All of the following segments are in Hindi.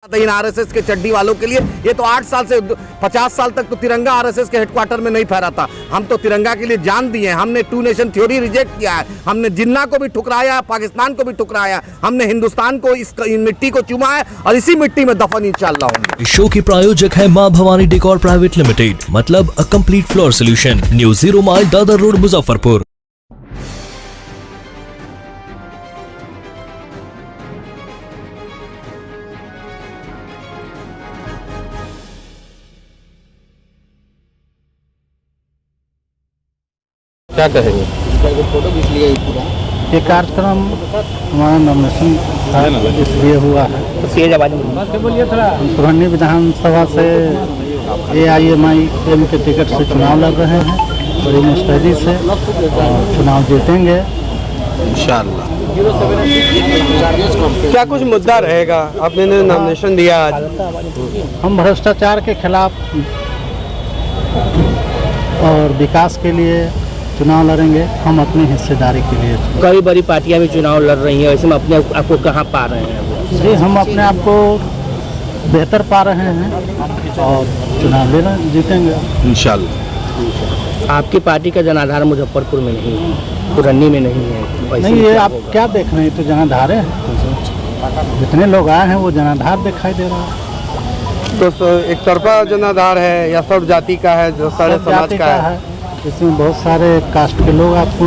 इन आरएसएस के चड्डी वालों के लिए ये तो 8 साल से 50 साल तक तो तिरंगा आरएसएस के हेडक्वार्टर में नहीं फहरा था। हम तो तिरंगा के लिए जान दिए, हमने 2 नेशन थ्योरी रिजेक्ट किया है, हमने जिन्ना को भी ठुकराया, पाकिस्तान को भी ठुकराया, हमने हिंदुस्तान को इस मिट्टी को चूमा है और इसी मिट्टी में दफन इंशाअल्लाह होंगे। शो के प्रायोजक है मां भवानी डेकोर प्राइवेट लिमिटेड, मतलब a complete floor solution, new 0 mile Dadar road Muzaffarpur. क्या कहेंगे? फोटो खींच लिया पूरा। ये कार्यक्रम हमारा नॉमिनेशन इसलिए हुआ है, पुरानी विधानसभा से AIMIM के टिकट से चुनाव लड़ रहे हैं, बड़ी मुस्तैदी से चुनाव जीतेंगे इंशाअल्लाह। क्या कुछ मुद्दा रहेगा? आपने नॉमिनेशन दिया आज। हम भ्रष्टाचार के खिलाफ और विकास के लिए चुनाव लड़ेंगे, हम अपनी हिस्सेदारी के लिए। कई बड़ी पार्टियां भी चुनाव लड़ रही हैं, ऐसे में अपने आपको कहाँ पा रहे हैं? जी, हम अपने आप को बेहतर पा रहे हैं और चुनाव ले रहे जीतेंगे इंशाअल्लाह। आपकी पार्टी का जनाधार मुजफ्फरपुर में नहीं है, पुरन्नी में नहीं है। नहीं, ये आप क्या देख रहे हैं? तो जनाधार है, जितने लोग आए हैं वो जनाधार दिखाई दे रहा है। तो एक तरफा जनाधार है या सब जाति का है, जो सारे सब समाज जाति का है? इसमें बहुत सारे कास्ट के लोग आपको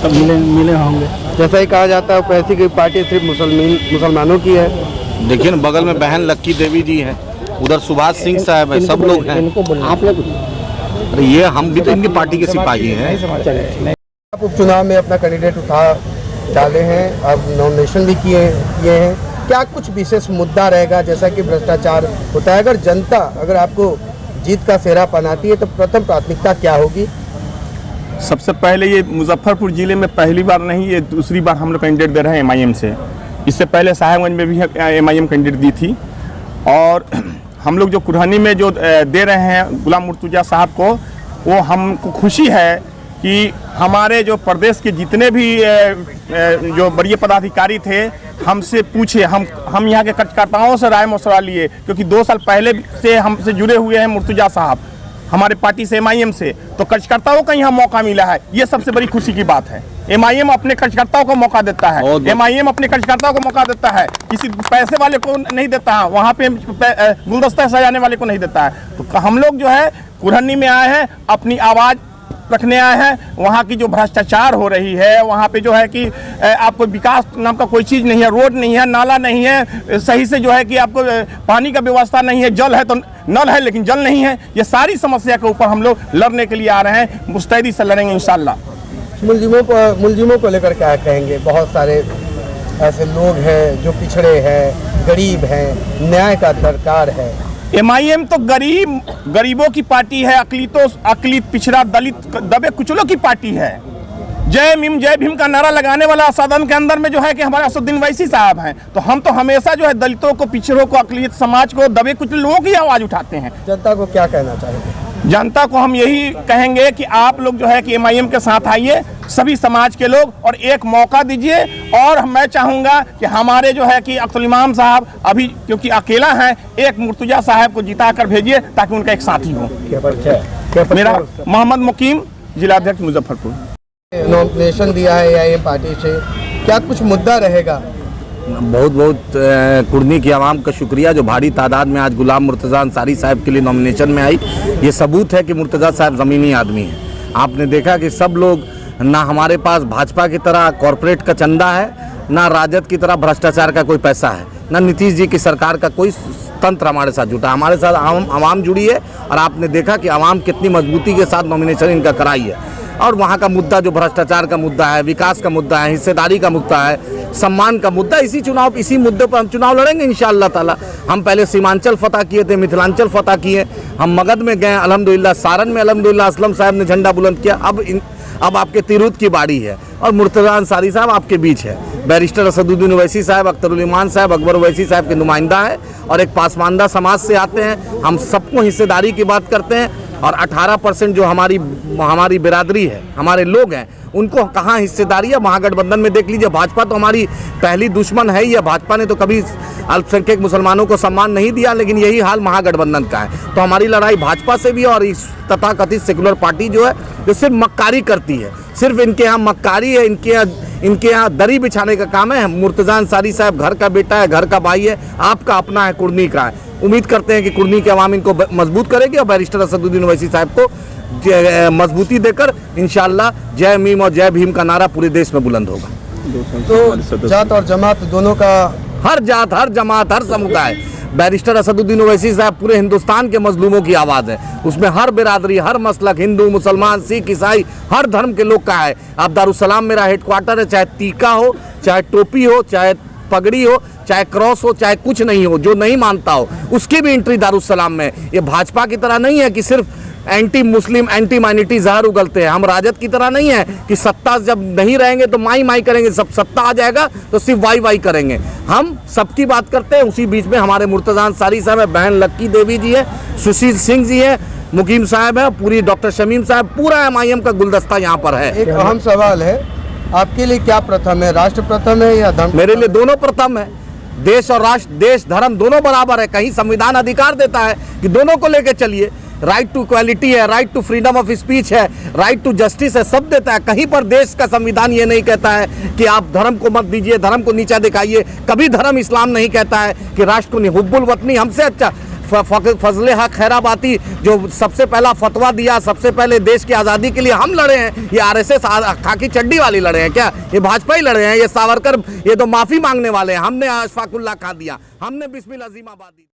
मिले होंगे। जैसा ही कहा जाता है पैसे की पार्टी सिर्फ मुसलमानों की है। देखिए ना, बगल में बहन लक्की देवी जी हैं, उधर सुभाष सिंह साहब है, सब लोग हैं। आप लोग अरे ये हम भी तो इनकी पार्टी के सिपाही हैं। आप उपचुनाव में अपना कैंडिडेट उठा डाले हैं, अब नॉमिनेशन भी किए हैं। क्या कुछ विशेष मुद्दा रहेगा? जैसा कि भ्रष्टाचार होता है, अगर जनता अगर आपको जीत का सेहरा पहनाती है तो प्रथम प्राथमिकता क्या होगी? सबसे पहले ये मुजफ्फरपुर ज़िले में पहली बार नहीं, ये दूसरी बार हम लोग कैंडिडेट दे रहे हैं MIM से। इससे पहले साहेबगंज में भी MIM कैंडिडेट दी थी, और हम लोग जो कुरहनी में जो दे रहे हैं गुलाम मुर्तुजा साहब को, वो हमको खुशी है कि हमारे जो प्रदेश के जितने भी जो बड़े पदाधिकारी थे हमसे पूछे, हम यहाँ के कार्यकर्ताओं से राय मशवरा लिए, क्योंकि 2 साल पहले से हमसे जुड़े हुए हैं मुर्तुजा साहब हमारे पार्टी से, MIM से। तो कार्यकर्ताओं का यहाँ मौका मिला है, ये सबसे बड़ी खुशी की बात है। MIM अपने कार्यकर्ताओं को मौका देता है, MIM अपने कार्यकर्ताओं को मौका देता है, किसी पैसे वाले को नहीं देता है, वहाँ पे गुलदस्ता सजाने वाले को नहीं देता है। तो हम लोग जो है कुरहनी में आए हैं, अपनी आवाज़ रखने आए हैं। वहाँ की जो भ्रष्टाचार हो रही है, वहाँ पे जो है कि आपको विकास नाम का कोई चीज़ नहीं है, रोड नहीं है, नाला नहीं है, सही से जो है कि आपको पानी का व्यवस्था नहीं है, जल है तो नल है लेकिन जल नहीं है। ये सारी समस्या के ऊपर हम लोग लड़ने के लिए आ रहे हैं, मुस्तैदी से लड़ेंगे इंशाअल्लाह। मुलजिमों को लेकर क्या कहेंगे? बहुत सारे ऐसे लोग हैं जो पिछड़े हैं, गरीब हैं, न्याय का दरकार है। MIM तो गरीबों की पार्टी है, अकलित पिछड़ा दलित दबे कुचलों की पार्टी है। जय भीम का नारा लगाने वाला सदन के अंदर में जो है कि हमारे असदुद्दीन वैसी साहब हैं। तो हम तो हमेशा जो है दलितों को, पिछड़ों को, अकलित समाज को, दबे कुचले लोगों की आवाज़ उठाते हैं। जनता को क्या कहना चाहेंगे? जनता को हम यही कहेंगे कि आप लोग जो है कि MIM के साथ आइए, सभी समाज के लोग, और एक मौका दीजिए। और मैं चाहूँगा कि हमारे जो है कि अख्तरुल इमाम साहब अभी क्योंकि अकेला हैं, एक मुर्तुजा साहब को जिता कर भेजिए ताकि उनका एक साथी हो। मेरा मोहम्मद मुकीम, जिलाध्यक्ष मुजफ्फरपुर। नॉमिनेशन दिया है AIM पार्टी से, क्या कुछ मुद्दा रहेगा? बहुत कुर्नी की आवाम का शुक्रिया जो भारी तादाद में आज गुलाम मुर्तज़ा अंसारी साहब के लिए नॉमिनेशन में आई। ये सबूत है कि मुर्तज़ा साहब ज़मीनी आदमी हैं। आपने देखा कि सब लोग, ना हमारे पास भाजपा की तरह कॉरपोरेट का चंदा है, ना राजद की तरह भ्रष्टाचार का कोई पैसा है, ना नीतीश जी की सरकार का कोई तंत्र हमारे साथ जुटा। हमारे साथ आवाम जुड़ी है, और आपने देखा कि आवाम कितनी मजबूती के साथ नॉमिनेशन इनका कराई है। और वहाँ का मुद्दा जो भ्रष्टाचार का मुद्दा है, विकास का मुद्दा है, हिस्सेदारी का मुद्दा है, सम्मान का मुद्दा, इसी मुद्दे पर हम चुनाव लड़ेंगे इंशाअल्लाह ताला। हम पहले सीमांचल फतह किए थे, मिथिलांचल फतह किए, हम मगध में गए अल्हम्दुलिल्लाह, सारण में अल्हम्दुलिल्लाह असलम साहब ने झंडा बुलंद किया। अब आपके तिरूत की बारी है, और मुर्तज़ा अंसारी साहब आपके बीच है। बैरिस्टर असदुद्दीन ओवैसी साहब, अख्तरुल इमान साहब, अकबर ओवैसी साहब के नुमाइंदा है, और एक पासमानदा समाज से आते हैं। हम सबको हिस्सेदारी की बात करते हैं। और 18% जो हमारी बिरादरी है, हमारे लोग हैं, उनको कहाँ हिस्सेदारी है महागठबंधन में। देख लीजिए, भाजपा तो हमारी पहली दुश्मन है ही है। भाजपा ने तो कभी अल्पसंख्यक मुसलमानों को सम्मान नहीं दिया, लेकिन यही हाल महागठबंधन का है। तो हमारी लड़ाई भाजपा से भी, और इस तथाकथित सेकुलर पार्टी जो है, जो सिर्फ मक्कारी करती है, सिर्फ इनके यहाँ मक्कारी है, इनके यहाँ दरी बिछाने का काम है। मुर्तज़ा अंसारी साहब घर का बेटा है, घर का भाई है, आपका अपना है, कुर्नी का है। उम्मीद करते हैं कि कुर्नी के अवाम इनको मजबूत करेगी और बैरिस्टर असदुद्दीन ओवैसी साहब को मजबूती देकर इंशाअल्लाह जय मीम और जय भीम का नारा पूरे देश में बुलंद होगा। तो जात और जमात दोनों का, हर जात, हर जमात, हर समुदाय, बैरिस्टर असदुद्दीन ओवैसी साहब पूरे हिंदुस्तान के मजलूमों की आवाज़ है। उसमें हर बिरादरी, हर मसलक, हिंदू, मुसलमान, सिख, ईसाई, हर धर्म के लोग का है। अब दारुसलाम मेरा हेडक्वार्टर है, चाहे टीका हो, चाहे टोपी हो, चाहे पगड़ी हो, चाहे क्रॉस हो, चाहे कुछ नहीं हो, जो नहीं मानता हो उसकी भी एंट्री दारुसलाम में। ये भाजपा की तरह नहीं है कि सिर्फ एंटी मुस्लिम, एंटी माइनॉरिटी जहर उगलते हैं। हम राजद की तरह नहीं है कि सत्ता जब नहीं रहेंगे तो माई माई करेंगे, सब सत्ता आ जाएगा तो सिर्फ वाई वाई करेंगे। हम सबकी बात करते हैं। उसी बीच में हमारे मुर्तज़ा अंसारी साहब है, बहन लक्की देवी जी है, सुशील सिंह जी है, मुकीम साहब है, पूरी डॉक्टर शमीम साहब, पूरा MIM का गुलदस्ता यहाँ पर है। एक अहम सवाल है, आपके लिए क्या प्रथम है, राष्ट्र प्रथम है या धर्म? मेरे लिए दोनों प्रथम है। देश और राष्ट्र, देश धर्म दोनों बराबर है। कहीं संविधान अधिकार देता है कि दोनों को लेकर चलिए। राइट टू इक्वालिटी है, right to freedom of speech है, राइट टू जस्टिस है, सब देता है। कहीं पर देश का संविधान ये नहीं कहता है कि आप धर्म को मत दीजिए, धर्म को नीचा दिखाइए। कभी धर्म इस्लाम नहीं कहता है कि राष्ट्र को नहीं। हुब्बुल वतनी हमसे अच्छा फजले हक खैराबाती जो सबसे पहला फतवा दिया, सबसे पहले देश की आज़ादी के लिए हम लड़े हैं। ये RSS खाकी चड्डी वाली लड़े हैं क्या? ये भाजपा ही लड़े हैं। ये सावरकर, ये तो माफ़ी मांगने वाले हैं। हमने अशफाकुल्ला खां दिया, हमने बिस्मिल अजीमाबाद दी।